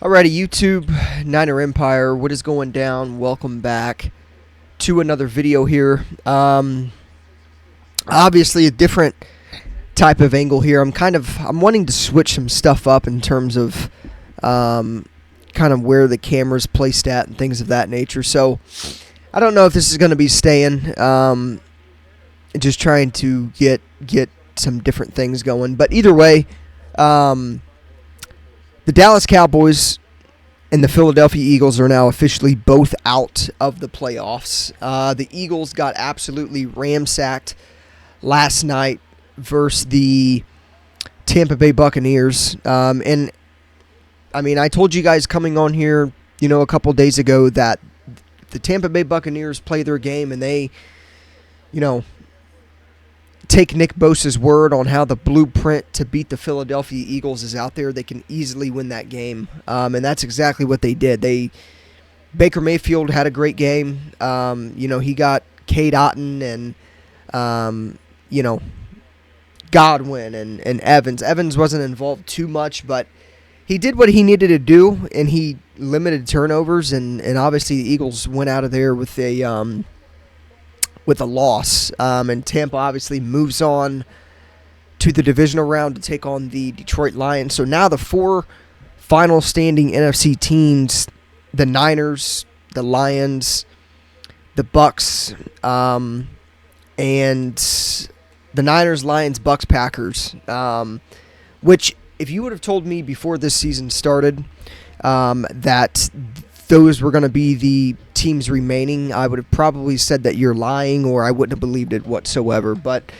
Alrighty, YouTube, Niner Empire, what is going down? Welcome back to another video here. Obviously a different type of angle here. I'm wanting to switch some stuff up in terms of kind of where the camera's placed at and things of that nature. So I don't know if this is going to be staying. Just trying to get some different things going. But either way, the Dallas Cowboys and the Philadelphia Eagles are now officially both out of the playoffs. The Eagles got absolutely ramsacked last night versus the Tampa Bay Buccaneers. And, I mean, I told you guys coming on here, a couple days ago that the Tampa Bay Buccaneers play their game and they, take Nick Bosa's word on how the blueprint to beat the Philadelphia Eagles is out there. They can easily win that game, and that's exactly what they did. Baker Mayfield had a great game. He got Cade Otton and Godwin and Evans. Evans wasn't involved too much, but he did what he needed to do, and he limited turnovers, and obviously the Eagles went out of there with a loss, and Tampa obviously moves on to the divisional round to take on the Detroit Lions. So now the four final standing NFC teams, the Niners, the Lions, the Bucks, and the Niners, Lions, Bucks, Packers, which if you would have told me before this season started that those were going to be the teams remaining, I would have probably said that you're lying, or I wouldn't have believed it whatsoever. But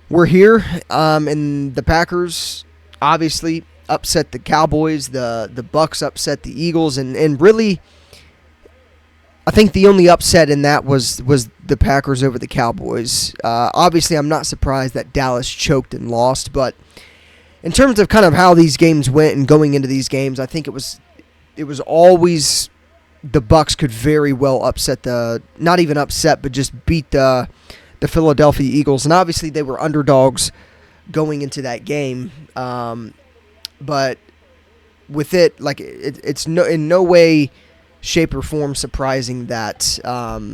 we're here, and the Packers obviously upset the Cowboys. The Bucks upset the Eagles, and really, I think the only upset in that was the Packers over the Cowboys. Obviously, I'm not surprised that Dallas choked and lost, but in terms of kind of how these games went and going into these games, I think it was always the Bucks could very well not even upset, but just beat the Philadelphia Eagles. And obviously they were underdogs going into that game. But with it, it's in no way, shape, or form surprising that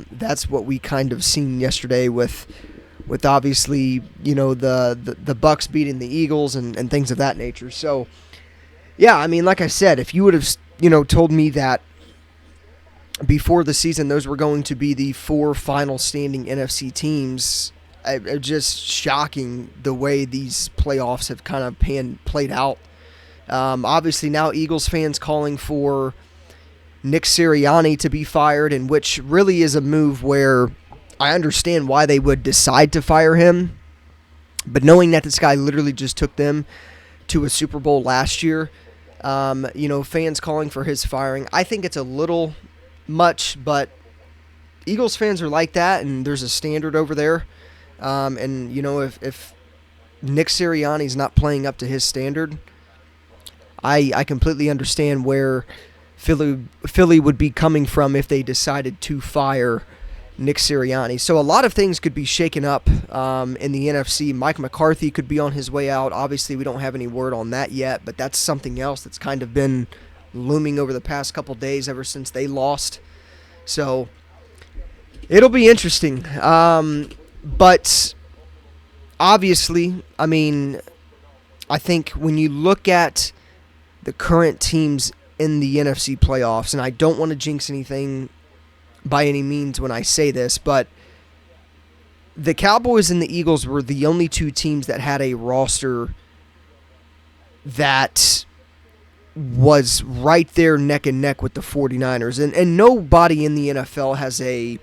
that's what we kind of seen yesterday with obviously, the Bucks beating the Eagles and things of that nature. So, yeah, I mean, like I said, if you would have told me that before the season those were going to be the four final standing NFC teams, it's just shocking the way these playoffs have kind of played out. Obviously now Eagles fans calling for Nick Sirianni to be fired, and which really is a move where I understand why they would decide to fire him, but knowing that this guy literally just took them to a Super Bowl last year, fans calling for his firing, I think it's a little much, but Eagles fans are like that, and there's a standard over there. If Nick Sirianni's not playing up to his standard, I completely understand where Philly would be coming from if they decided to fire Nick Sirianni. So a lot of things could be shaken up in the NFC. Mike McCarthy could be on his way out. Obviously, we don't have any word on that yet, but that's something else that's kind of been looming over the past couple days ever since they lost. So it'll be interesting. But obviously, I mean, I think when you look at the current teams in the NFC playoffs, and I don't want to jinx anything by any means when I say this, but the Cowboys and the Eagles were the only two teams that had a roster that was right there neck and neck with the 49ers. And nobody in the NFL has a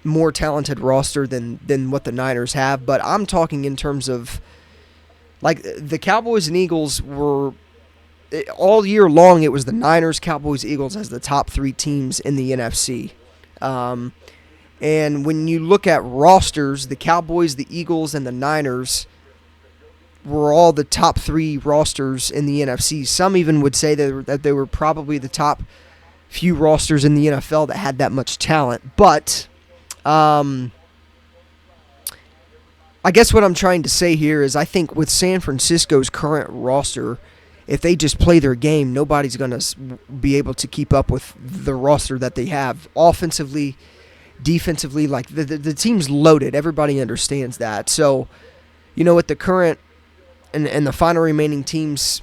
more talented roster than what the Niners have, but I'm talking in terms of, the Cowboys and Eagles were, all year long, it was the Niners, Cowboys, Eagles as the top three teams in the NFC. And when you look at rosters, the Cowboys, the Eagles, and the Niners were all the top three rosters in the NFC. Some even would say that they were probably the top few rosters in the NFL that had that much talent. But I guess what I'm trying to say here is I think with San Francisco's current roster, if they just play their game, nobody's going to be able to keep up with the roster that they have. Offensively, defensively, like the team's loaded. Everybody understands that. So, with the current and the final remaining teams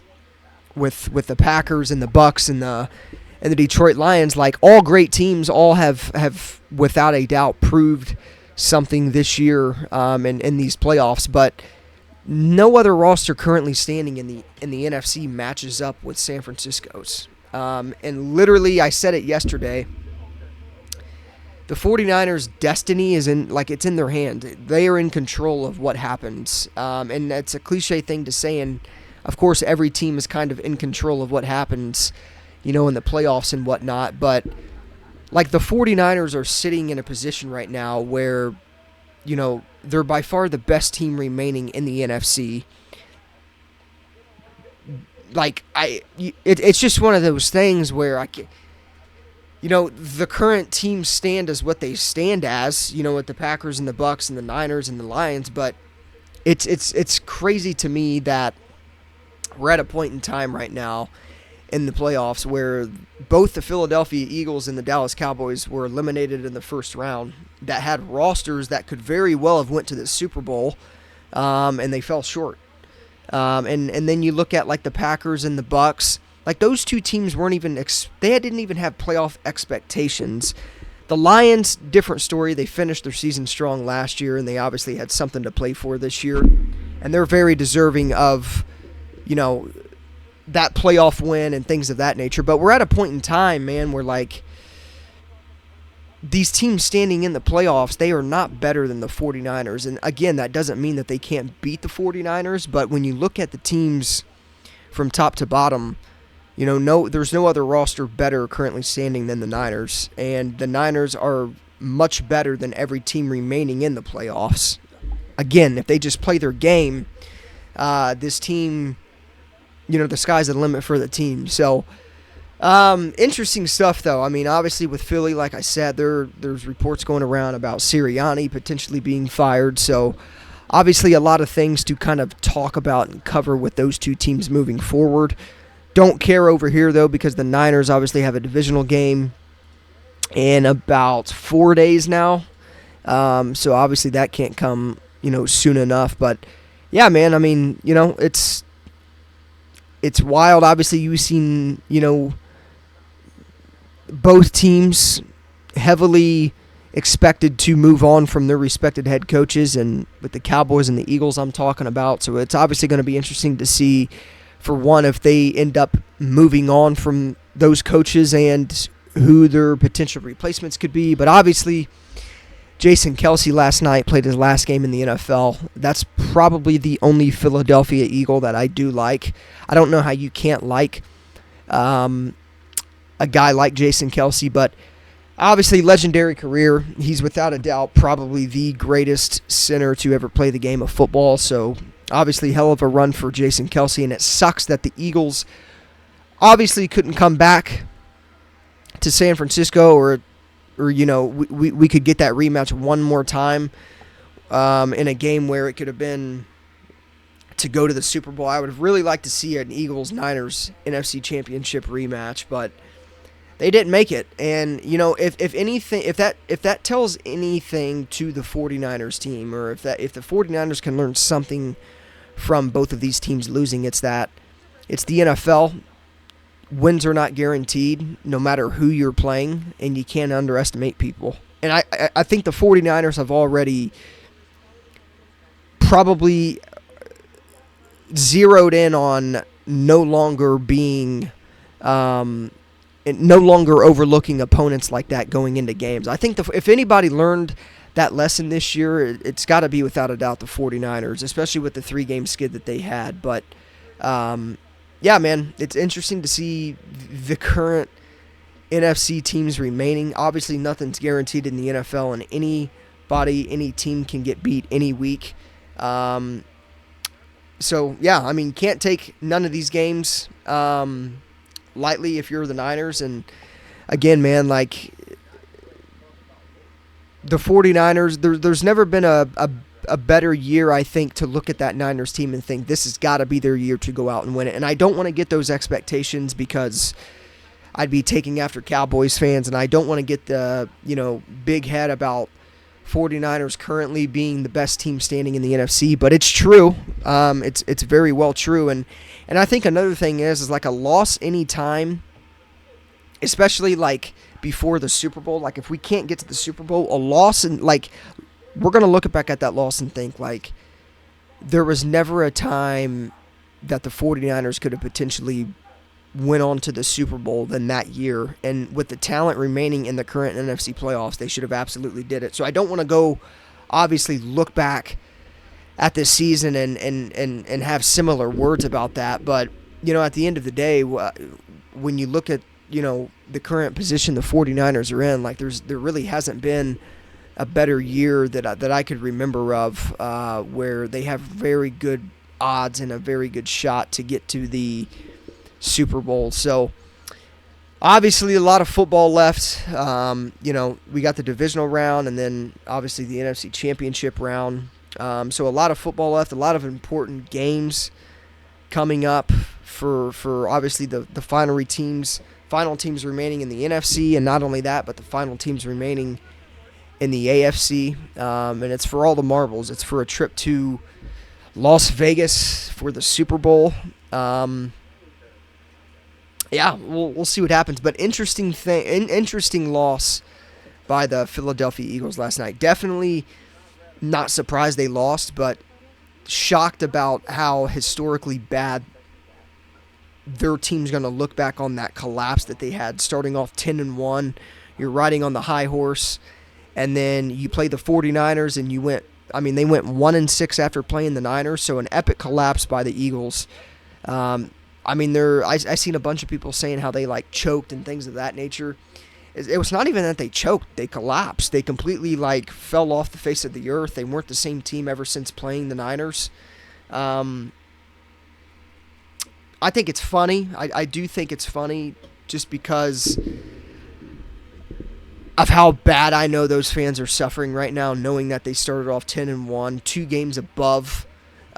with the Packers and the Bucks and the Detroit Lions, like all great teams, all have without a doubt proved something this year in these playoffs, but no other roster currently standing in the NFC matches up with San Francisco's. And literally, I said it yesterday, the 49ers' destiny is it's in their hand. They are in control of what happens. And that's a cliche thing to say, and of course every team is kind of in control of what happens, in the playoffs and whatnot, but like the 49ers are sitting in a position right now where, they're by far the best team remaining in the NFC. It's just one of those things where the current teams stand as what they stand as, with the Packers and the Bucks and the Niners and the Lions, but it's crazy to me that we're at a point in time right now in the playoffs where both the Philadelphia Eagles and the Dallas Cowboys were eliminated in the first round that had rosters that could very well have went to the Super Bowl, and they fell short. And then you look at like the Packers and the Bucks, like those two teams weren't even they didn't even have playoff expectations. The Lions, different story. They finished their season strong last year, and they obviously had something to play for this year, and they're very deserving of, that playoff win and things of that nature. But we're at a point in time, man, where like these teams standing in the playoffs, they are not better than the 49ers. And again, that doesn't mean that they can't beat the 49ers, but when you look at the teams from top to bottom, there's no other roster better currently standing than the Niners. And the Niners are much better than every team remaining in the playoffs. Again, if they just play their game, this team, the sky's the limit for the team. So, interesting stuff, though. I mean, obviously with Philly, like I said, there's reports going around about Sirianni potentially being fired. So, obviously a lot of things to kind of talk about and cover with those two teams moving forward. Don't care over here, though, because the Niners obviously have a divisional game in about 4 days now. So, obviously that can't come, soon enough. But, yeah, man, I mean, it's wild. Obviously, you've seen, both teams heavily expected to move on from their respected head coaches, and with the Cowboys and the Eagles I'm talking about. So it's obviously going to be interesting to see, for one, if they end up moving on from those coaches and who their potential replacements could be. But obviously, Jason Kelce last night played his last game in the NFL. That's probably the only Philadelphia Eagle that I do like. I don't know how you can't like a guy like Jason Kelce, but obviously legendary career. He's without a doubt probably the greatest center to ever play the game of football. So obviously hell of a run for Jason Kelce, and it sucks that the Eagles obviously couldn't come back to San Francisco, or we could get that rematch one more time in a game where it could have been to go to the Super Bowl. I would have really liked to see an Eagles-Niners NFC Championship rematch, but they didn't make it. And if anything, if that tells anything to the 49ers team, or if the 49ers can learn something from both of these teams losing, it's that it's the NFL. Wins are not guaranteed, no matter who you're playing, and you can't underestimate people. And I think the 49ers have already probably zeroed in on no longer overlooking opponents like that going into games. I think if anybody learned that lesson this year, it's got to be without a doubt the 49ers, especially with the 3-game skid that they had. But yeah, man, it's interesting to see the current NFC teams remaining. Obviously, nothing's guaranteed in the NFL, and any team can get beat any week. So, yeah, I mean, can't take none of these games lightly if you're the Niners. And, again, man, like, the 49ers, there's never been a a better year, I think, to look at that Niners team and think this has got to be their year to go out and win it. And I don't want to get those expectations because I'd be taking after Cowboys fans, and I don't want to get the, big head about 49ers currently being the best team standing in the NFC, but it's true. It's very well true. And I think another thing is like a loss any time, especially like before the Super Bowl, like if we can't get to the Super Bowl, a loss, and like we're going to look back at that loss and think like there was never a time that the 49ers could have potentially went on to the Super Bowl than that year. And with the talent remaining in the current NFC playoffs, they should have absolutely did it. So I don't want to go, obviously, look back at this season and have similar words about that. But, at the end of the day, when you look at, the current position the 49ers are in, like there really hasn't been a better year that I could remember of where they have very good odds and a very good shot to get to the Super Bowl. So obviously a lot of football left. We got the divisional round and then obviously the NFC Championship round. So a lot of football left, a lot of important games coming up for obviously the final teams remaining in the NFC, and not only that, but the final teams remaining in the AFC. And it's for all the marbles. It's for a trip to Las Vegas for the Super Bowl. Yeah, we'll see what happens. But interesting loss by the Philadelphia Eagles last night. Definitely not surprised they lost, but shocked about how historically bad their team's going to look back on that collapse that they had, starting off 10-1. You're riding on the high horse, and then you play the 49ers, and they went 1-6 after playing the Niners, so an epic collapse by the Eagles. I seen a bunch of people saying how they like choked and things of that nature. It was not even that they choked; they collapsed. They completely like fell off the face of the earth. They weren't the same team ever since playing the Niners. I think it's funny. I do think it's funny just because of how bad I know those fans are suffering right now, knowing that they started off 10-1, 2 games above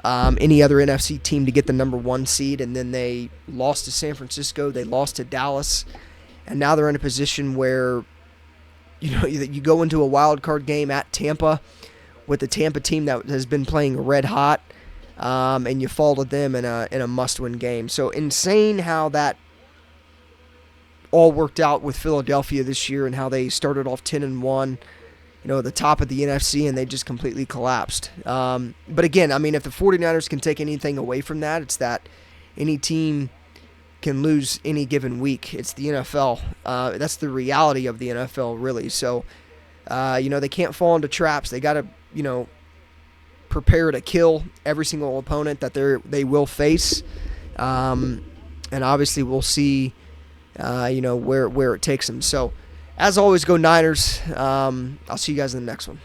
any other NFC team to get the number 1 seed, and then they lost to San Francisco, they lost to Dallas, and now they're in a position where you go into a wild card game at Tampa with the Tampa team that has been playing red hot, and you fall to them in a must-win game. So insane how that all worked out with Philadelphia this year and how they started off 10-1. At the top of the NFC, and they just completely collapsed. But again, if the 49ers can take anything away from that, it's that any team can lose any given week. It's the NFL. That's the reality of the NFL, really. So, they can't fall into traps. They got to, prepare to kill every single opponent that they will face. And obviously, we'll see, where it takes them. So, as always, go Niners. I'll see you guys in the next one.